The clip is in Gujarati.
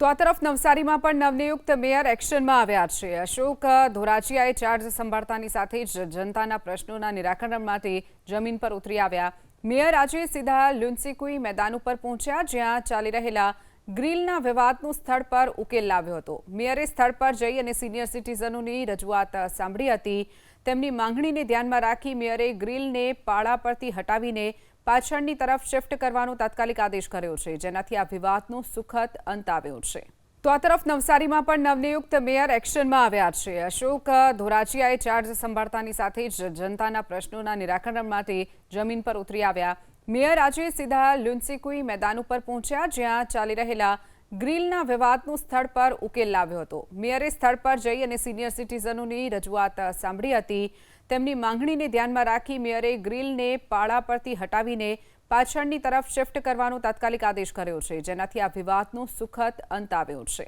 તો આ તરફ નવસારીમાં પણ નવનિયુક્ત મેયર એક્શનમાં આવ્યા છે। અશોક ધોરાજીયાએ ચાર્જ સંભાળતાની સાથે જ જનતાના પ્રશ્નોના નિરાકરણ માટે જમીન પર ઉતરી આવ્યા। મેયર આજે સીધા લુન્સીકુઈ મેદાન ઉપર પહોંચ્યા, જ્યાં ચાલી રહેલા ગ્રીલના વિવાદનું સ્થળ પર ઉકેલ લાવ્યો હતો। મેયરે સ્થળ પર જઈ અને સિનિયર સિટીઝનોની રજૂઆત સાંભળી હતી। તેમની માંગણીને ધ્યાનમાં રાખી મેયરે ગ્રીલને પાળા પરથી હટાવીને પાછળની તરફ શિફ્ટ કરવાનો તાત્કાલિક આદેશ કર્યો છે, જેનાથી આ વિવાદનો સુખદ અંત આવ્યો છે। તો આ તરફ નવસારીમાં પણ નવનિયુક્ત મેયર એક્શનમાં આવ્યા છે। અશોક ધોરાજીયાએ ચાર્જ સંભાળતાની સાથે જ જનતાના પ્રશ્નોના નિરાકરણ માટે જમીન પર ઉતરી આવ્યા। મેયર આજે સીધા લુન્સીકુઈ મેદાન ઉપર પહોંચ્યા, જ્યાં ચાલી રહેલા ગ્રીલના વિવાદનું સ્થળ પર ઉકેલ લાવ્યો હતો। મેયરે સ્થળ પર જઈ અને સિનિયર સિટીઝનોની રજૂઆત સાંભળી હતી। તેમની માંગણીને ધ્યાનમાં રાખી મેયરે ગ્રીલને પાળા પરથી હટાવીને પાછળની તરફ શિફ્ટ કરવાનો તાત્કાલિક આદેશ કર્યો છે, જેનાથી આ વિવાદનો સુખદ અંત આવ્યો છે।